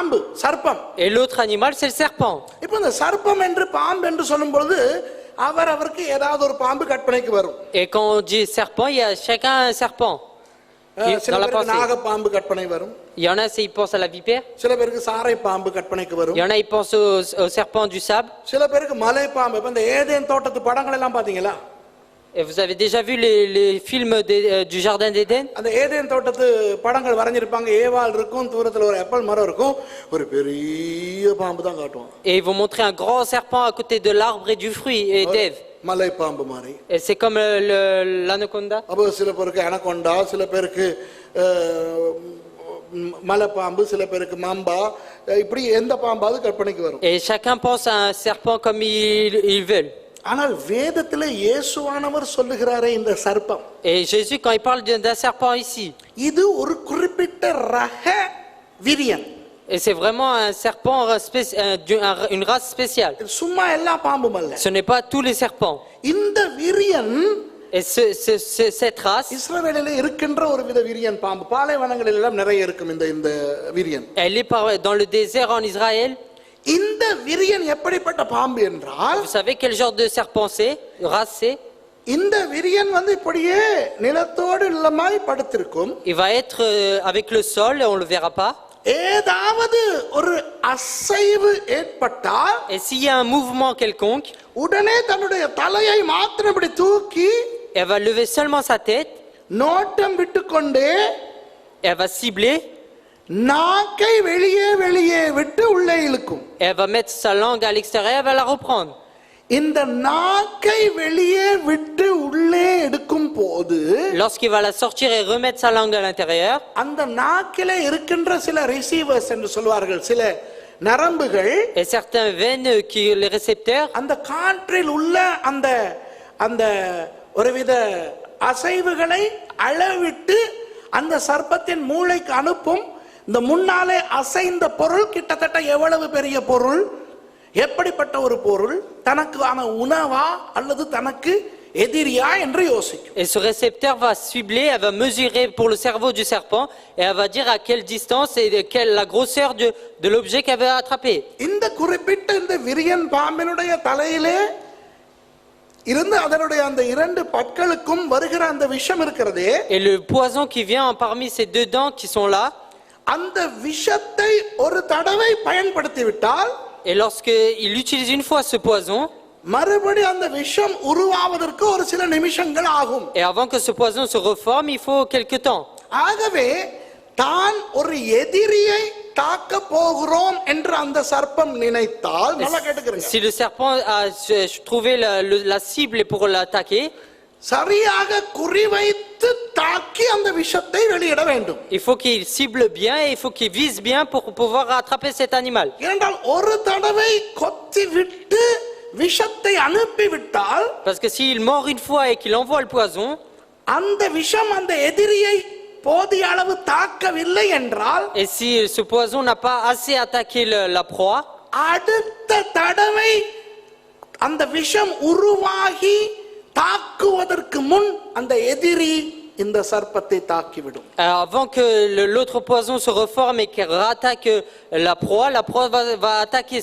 பாம்பு சர்ப்பம். Et l'autre animal, c'est le serpent. இப்போ இந்த சர்ப்பம் என்று பாம்பு என்று சொல்லும் பொழுது அவருக்கு ஏதாவது ஒரு பாம்பு கற்பனைக்கு வரும். Et quand on dit serpent, il y a chacun un serpent. சில Dans la பேருக்கு pensée. நாக பாம்பு கற்பனை வரும். Il y en a, ils pensent à la vipère. சில பேருக்கு சாரை பாம்பு கற்பனைக்கு வரும். Il y en a, ils pensent au serpent du sable. சில பேருக்கு மலை பாம்பு. இப்ப இந்த ஏதேன் தோட்டத்து படங்கள் எல்லாம் பாத்தீங்களா? Et vous avez déjà vu les films du jardin d'Éden? அந்த ஏதேன் தோட்டத்து படங்கள் வரைஞ்சிருப்பாங்க. ஏவாள் இருக்கும், தூரத்துல ஒரு ஆப்பிள் மரம் இருக்கும், ஒரு பெரிய பாம்பு தான் காட்டுவான். Et ils vont montrer un grand serpent à côté de l'arbre et du fruit et d'Ève. மலை பாம்பு மாதிரி. Et c'est comme l'anaconda. அப்போ சில பேருக்கு அனகொண்டா, சில பேருக்கு மலை பாம்பு, சில பேருக்கு மாம்பா, இப்படி எந்த பாம்பாவது கற்பனைக்கு வரும். Et chacun pense à un serpent comme ils veulent. ஆனால் வேதத்திலே இயேசுவானவர் சொல்லுகிறாரே இந்த சர்ப்பம். Et Jésus, quand il parle d'un serpent ici, இது ஒரு குறிப்பிட்ட ரக விரியன். et c'est vraiment un serpent, une race spéciale. சும்மா எல்லா பாம்பும் அல்ல. Ce n'est pas tous les serpents. இந்த விரியன் Et cette race, இஸ்ரவேலிலே இருக்கின்ற ஒரு வித விரியன் பாம்பு. பாலைவனங்களில் எல்லாம் நிறைய இருக்கும் இந்த விரியன். elle est dans le désert en Israël. இந்த விரியன் எப்படிப்பட்ட பாம்பு என்றால், Vous savez quel genre de serpent c'est, race c'est? இந்த விரியன் இப்படியே நிலத்தோடு இல்லமாய் படுத்திருக்கும். Il va être avec le sol et on le verra pas. ஏதாவது ஒரு அசைவு ஏற்பட்டால், Et s'il y a un mouvement quelconque, உடனே தன்னுடைய தலையை மாத்திரம் இப்படி தூக்கி elle va lever seulement sa tête, நோட்டம் விட்டுக்கொண்டே elle va cibler, நாக்கை வெளியே விட்டு உள்ளே இழுக்கும். elle va mettre sa langue à l'extérieur, elle va la reprendre. இந்த நாக்கை வெளியே விட்டு உள்ளே எடுக்கும் போது, Lorsqu'il va la sortir et remettre sa langue à l'intérieur, அந்த நாக்கிலே இருக்கின்ற சில ரிசீவர்ஸ் என்று சொல்வார்கள், சில நரம்புகள், et certains veines qui les récepteurs, அந்த காற்றில் உள்ள அந்த அந்த ஒருவித அசைவுகளை அளவிட்டு அந்த சர்ப்பத்தின் மூளைக்கு அனுப்பும். இந்த முன்னாலே அசைந்த பொருள் கிட்டத்தட்ட எவ்வளவு பெரிய பொருள், எப்படிப்பட்ட ஒரு பொருள், தனக்கு உணவா அல்லது தனக்கு எதிரியா என்று யோசிக்கும். et ce récepteur va cibler, elle va mesurer pour le cerveau du serpent et elle va dire à quelle distance et la grosseur de l'objet qu'elle va attraper. இந்த குறிப்பிட்ட இந்த விரியன் பாம்பினுடைய தலையிலே இருந்து அதனுடைய அந்த இரண்டு பற்களுக்கும் வருகிற அந்த விஷம் இருக்கிறதே, Et le poison qui vient parmi ces deux dents qui sont là, அந்த விஷத்தை ஒரு தடவை பயன்படுத்தி விட்டால், et lorsqu'il utilise une fois ce poison, மறுபடி அந்த விஷம் உருவாவதற்கு ஒரு சில நிமிஷங்கள் ஆகும். et avant que ce poison se reforme, il faut quelque temps. ஆகவே தான் ஒரு எதிரியை தாக்க போகிறோம் என்று அந்த சர்ப்பம் நினைத்தால், நல்லா கேட்டுக்கிறீங்க, Si le serpent a trouvé la cible pour l'attaquer, சரியாக குறிவைத்து தாக்கி அந்த விஷத்தை வெளியிட வேண்டும். il faut qu'il cible bien et il faut qu'il vise bien pour pouvoir attraper cet animal. ஏனென்றால் ஒரு தடவை கொத்தி விட்டு விஷத்தை அனுப்பி விட்டால், Parce que s'il mord une fois et qu'il envoie le poison, அந்த விஷம் அந்த எதிரியை போதிய அளவு தாக்கவில்லை என்றால், et si ce poison n'a pas assez attaqué la proie, அடுத்த தடவை அந்த விஷம் உருவாகி தாக்குவதற்கு முன் அந்த எதிரி இந்த சர்ப்பத்தை தாக்கிவிடும். avant que l'autre poison se reforme et qu'il rattaque la proie va attaquer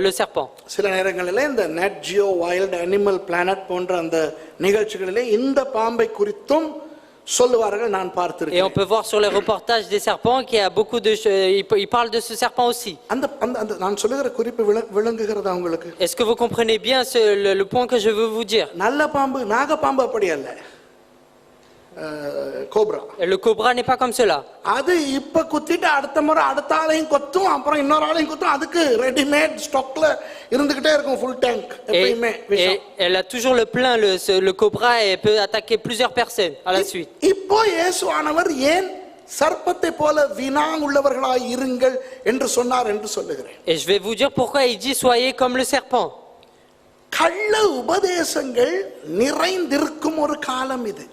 le serpent. சில நேரங்களிலே இந்த net Jio wild animal planet போன்ற அந்த நிகழ்ச்சிகளிலே இந்த பாம்பை குறித்தும் சொல்லுவார்கள், நான் Et on பார்த்திருக்கேன். peut voir sur les reportages des serpents qu'il y a beaucoup de il parle de ce serpent aussi. அந்த அந்த நான் சொல்லுகிற குறிப்பு விளங்குகிறதா உங்களுக்கு? Est-ce que vous comprenez bien le point que je veux vous dire? நல்ல பாம்பு, நாக பாம்பு அப்படி அல்ல, cobra. Le cobra n'est pas comme cela. அது இப்ப குத்திட்டு அடுத்த முறை அடுத்த ஆளையும் கொத்தும், அப்புறம் இன்னொரு ஆளையும் கொத்தும். அதுக்கு ரெடிமேட் ஸ்டாக்ல இருந்துகிட்டே இருக்கும் ஃபுல் டேங்க் எப்பயுமே விஷம். Et elle a toujours le plein, le cobra, et peut attaquer plusieurs personnes à la suite. இப்போ இயேசுவானவர் ஏன் சர்ப்பத்தை போல வினாங்குள்ளவர்களாய் இருங்கள் என்று சொன்னார் என்று சொல்லுகிறேன். Et je vais vous dire pourquoi il dit soyez comme le serpent. கள்ள உபதேசங்கள் நிறைந்திருக்கும் ஒரு காலம் இது.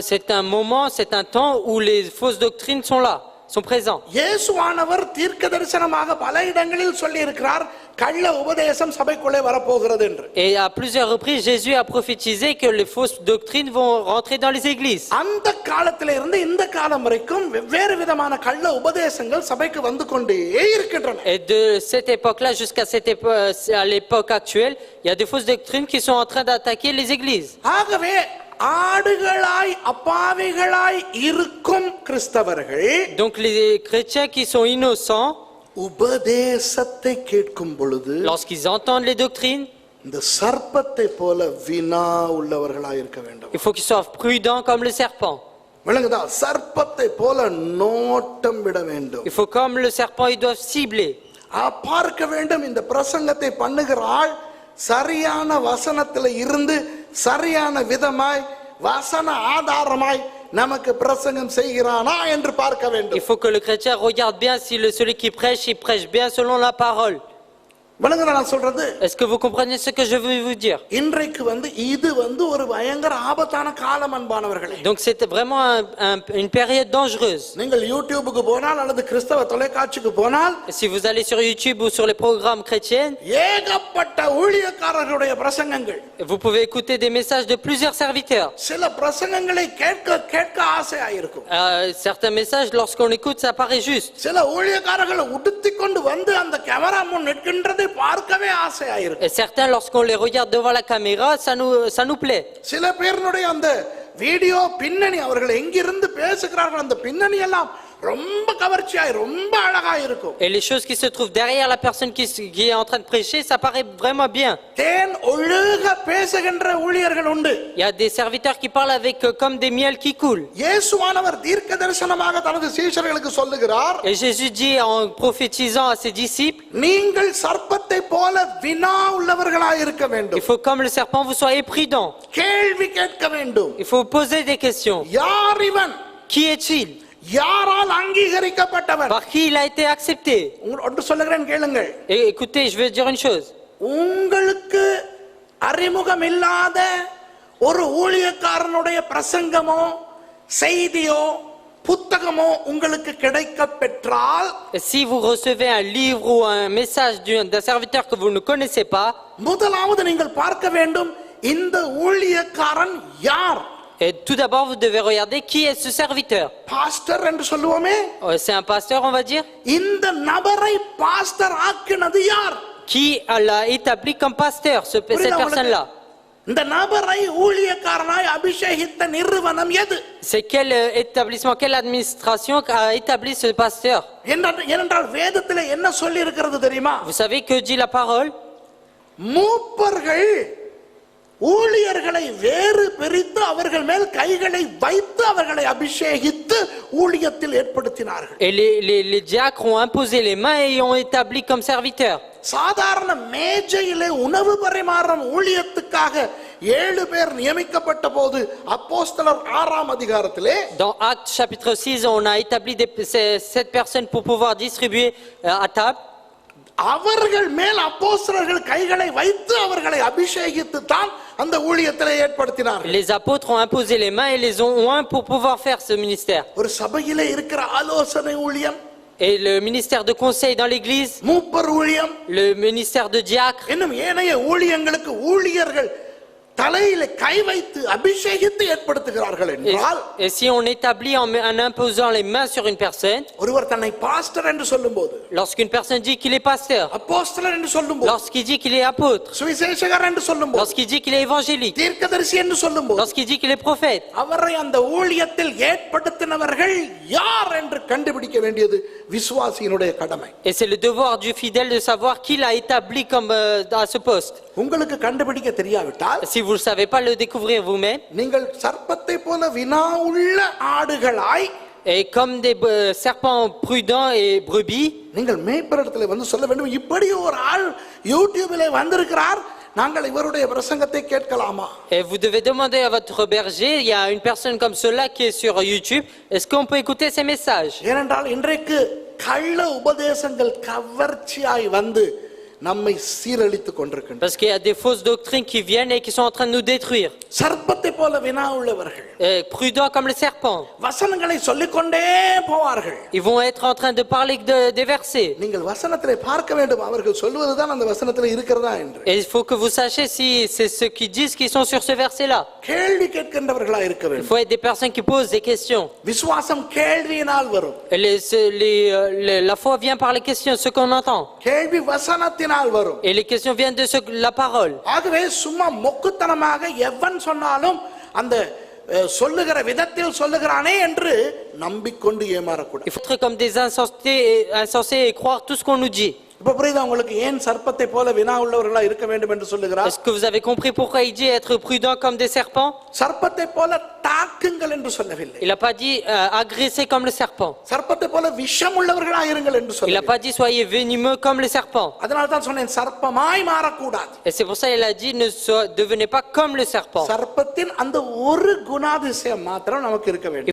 C'est un moment, c'est un temps où les fausses doctrines sont là. sont présents. இயேசுவானவர் தீர்க்க தரிசனமாக பல இடங்களில் சொல்லி இருக்கிறார் கள்ள உபதேசம் சபைக்குள்ளே வரப்போகிறது என்று. Et à plusieurs reprises, Jésus a prophétisé que les fausses doctrines vont rentrer dans les églises. அந்த காலத்திலே இருந்து இந்த காலம் வரைக்கும் வெவ்வேறு விதமான கள்ள உபதேசங்கள் சபைக்கு வந்து கொண்டே இருக்கின்றன. Et de cette époque-là jusqu'à à l'époque actuelle, il y a des fausses doctrines qui sont en train d'attaquer les églises. ஆகவே ஆடுகளாய் அப்பாவிகளாய் இருக்கும் கிறிஸ்தவர்கள் Donc les chrétiens qui sont innocents, உபதேசத்தை கேட்கும் பொழுது lorsqu'ils entendent les doctrines, இந்த சர்ப்பத்தை போல வினா உள்ளவர்களாய் இருக்க வேண்டும். il faut qu'ils soient prudents comme le serpent. விளங்குதா? சர்ப்பத்தை போல நோட்டம் விட வேண்டும். Il faut comme le serpent, ils doivent cibler. பார்க்க வேண்டும் இந்த பிரசங்கத்தை பண்ணுகிற ஆள் சரியான வசனத்தில் இருந்து சரியான விதமாய் வசன ஆதாரமாய் நமக்கு பிரசங்கம் செய்கிறானா என்று பார்க்க வேண்டும். Il faut que le chrétien regarde bien si celui qui prêche, il prêche bien selon la parole. விளங்குதா நான் சொல்றது? Est-ce que vous comprenez ce que je veux vous dire? இன்றைக்கு இது ஒரு பயங்கர ஆபத்தான காலம் அன்பானவர்களே. Donc c'est vraiment une période dangereuse. நீங்கள் யூடியூபுக்கு போனால் அல்லது கிறிஸ்தவ தொலைக்காட்சிக்கு போனால், Si vous allez sur YouTube ou sur les programmes chrétiens, ஏகப்பட்ட ஊழியக்காரர்களுடைய பிரசங்கங்கள். vous pouvez écouter des messages de plusieurs serviteurs. சில பிரசங்கங்களை கேட்க ஆசையா இருக்கும். Certains messages, lorsqu'on écoute, ça paraît juste. சில ஊழியக்காரர்களை உடுத்தி கொண்டு வந்து அந்த கேமரா முன் நிற்கின்றதை பார்க்கவே ஆசையா இருக்கும். Et certains, lorsqu'on les regarde devant la caméra, ça nous plaît. சில பேருடைய அந்த வீடியோ பின்னணி, அவர்கள் எங்கிருந்து பேசுகிறார்கள் அந்த பின்னணி எல்லாம் ரொம்ப கவர்ச்சியாய் ரொம்ப அழகா இருக்கும். Et les choses qui se trouvent derrière la personne qui est en train de prêcher, ça paraît vraiment bien. தேன் ஒழுக பேசுகின்ற ஊழியர்கள் உண்டு. Il y a des serviteurs qui parlent avec comme des miels qui coulent. இயேசுவானவர் தீர்க்க தரிசனமாக தனது சீஷர்களுக்கு சொல்லுகிறார். Et Jésus dit en prophétisant à ses disciples, நீங்கள் சர்ப்பத்தை போல வினா உள்ளவர்களாய் இருக்க வேண்டும். il faut comme le serpent, vous soyez prudents. கேள்வி கேட்க வேண்டும். Il faut poser des questions. யார் இவன்? Qui est-il? யாரால் அங்கீகரிக்கப்பட்டவன்? Par qui il a été accepté? ஒன்று சொல்லுகிறேன் கேளுங்கள். Et écoutez, je veux dire une chose. உங்களுக்கு அறிமுகம் இல்லாத ஒரு ஊழியக்காரனுடைய பிரசங்கமோ செய்தியோ புத்தகமோ உங்களுக்கு கிடைக்க பெற்றால், Si vous recevez un livre ou un message d'un serviteur que vous ne connaissez pas, முதலாவது நீங்கள் பார்க்க வேண்டும் இந்த ஊழியக்காரன் யார். et tout d'abord vous devez regarder qui est ce serviteur. Pastor என்று சொல்லுவோமே, C'est un pasteur, on va dire. இந்த நபரை பாஸ்டர் ஆக்கினது யார்? Qui l'a établi comme pasteur, cette personne-là? இந்த நபரை ஊழியக்காரனாய் அபிஷேகித்த நிறுவனம் எது? C'est quel établissement, quelle administration a établi ce pasteur? ஏனென்றால் வேதத்திலே என்ன சொல்லி இருக்கிறது தெரியுமா? Vous savez que dit la parole? மூப்பர்கள் ஊழியர்களை வேறு பிரித்து அவர்கள் மேல் கைகளை வைத்து அவர்களை அபிஷேகித்து ஊழியத்தில் ஏற்படுத்தினார்கள். Et les diacres ont imposé les mains et ont établi comme serviteurs. சாதாரண மேஜையிலே உணவு பரிமாறும் ஊழியத்துக்காக 7 பேர் நியமிக்கப்பட்ட போது அப்போஸ்தலர் 6ஆம் அதிகாரத்திலே, Dans Actes chapitre 6, on a établi 7 personnes pour pouvoir distribuer à table. அவர்கள் மேல் அப்போஸ்தலர்கள் கைகளை வைத்து அவர்களை அபிஷேகித்து தான் அந்த ஊழியத்தை ஏற்படுத்தினார்கள். Les apôtres ont imposé les mains et les ont oints pour pouvoir faire ce ministère. ஒரு சபையிலே இருக்கிற ஆலோசனை ஊழியம், Et le ministère de conseil dans l'église, மூப்பர் ஊழியம், le ministère de diacre, இன்னும் ஏனைய ஊழியங்களுக்கு ஊழியர்கள் தலையில கை வைத்து அபிஷேகித்து ஏற்படுத்துகிறார்கள் என்றால், et si on établit en imposant les mains sur une personne, ஒருவர் தன்னை பாஸ்டர் என்று சொல்லும்போது, lorsqu'une personne dit qu'il est pasteur, அப்போஸ்தலர் என்று சொல்லும்போது, lorsqu'il dit qu'il est apôtre, சுவிசேஷகர் என்று சொல்லும்போது, lorsqu'il dit qu'il est évangélique, தீர்க்கதரிசி என்று சொல்லும்போது, lorsqu'il dit qu'il est prophète, அவரை அந்த ஊழியத்தில் ஏற்படுத்தினவர்கள் யார் என்று கண்டுபிடிக்க வேண்டியது விசுவாசியினுடைய கடமை. et c'est le devoir du fidèle de savoir qui l'a établi comme à ce poste. உங்களுக்கு கண்டுபிடிக்க தெரியாவிட்டால், Si vous ne savez pas le découvrir vous-même, நீங்கள் சர்ப்பத்தை போல வினா உள்ள ஆடுகளாய், et comme des serpents prudents et brebis, நீங்கள் மேய்ப்பரிடத்தில் வந்து சொல்ல வேண்டும், இப்படி ஒரு ஆள் யூடியூபிலே வந்திருக்கிறார், நாங்கள் இவருடைய பிரசங்கத்தை கேட்கலாமா? et vous devez demander à votre berger, il y a une personne comme cela qui est sur YouTube, est-ce qu'on peut écouter ces messages? ஏனென்றால் இன்றைக்கு கள்ள உபதேசங்கள் கவர்ச்சியாய் வந்து நம்மை சீரழித்துக் கொண்டிருக்கின்றன. Parce qu'il y a des fausses doctrines qui viennent et qui sont en train de nous détruire. சர்ப்பத்தை போல வினா உள்ளவர்கள் Prudents comme le serpent. வசனங்களை சொல்லிக்கொண்டே போவார்கள். Ils vont être en train de parler des versets. நீங்கள் வசனத்திலே பார்க்க வேண்டும் அவர்கள் சொல்வதுதான் அந்த வசனத்திலே இருக்கிறதா என்று. Et il faut que vous sachiez si c'est ceux qui disent qu'ils sont sur ce verset-là. கேள்வி கேட்கின்றவர்களா இருக்க Il வேண்டும். faut être des personnes qui posent des questions. விசுவாசம் கேள்வியினால் வரும். Et la foi vient par les questions, ce qu'on entend. கேள்வி வசனத்தினால் வரும். Et les questions viennent de la parole. ஆகவே சும்மா மொக்குத்தனமாக எவன் சொன்னாலும் அந்த சொல்லுகிற விதத்தில் சொல்லுகிறானே என்று நம்பிக்கொண்டு ஏமாறக்கூடாது. Il faut être comme des insensés et croire tout ce qu'on nous dit. இப்ப புரியுதா உங்களுக்கு ஏன் சர்ப்பத்தை போல வினா உள்ளவர்களா இருக்க வேண்டும் என்று சொல்லுகிறார்? Est-ce que vous avez compris pourquoi il dit être prudent comme des serpents? சர்ப்பத்தை போல தாக்குங்கள் என்று சொல்லவில்லை. Il n'a pas dit agresser comme le serpent. சர்ப்பத்தை போல விஷம் உள்ளவர்களா இருங்கள் என்று Il n'a சொல்லவில்லை. pas dit soyez venimeux comme le serpent. அதனால தான் சொன்னேன் சர்ப்பமாய் மாறக்கூடாது. Et c'est pour ça qu'il a dit ne devenez pas comme le serpent. சர்ப்பத்தின் அந்த ஒரு குணாதிசயம் மாத்திரம் நமக்கு இருக்க வேண்டும்.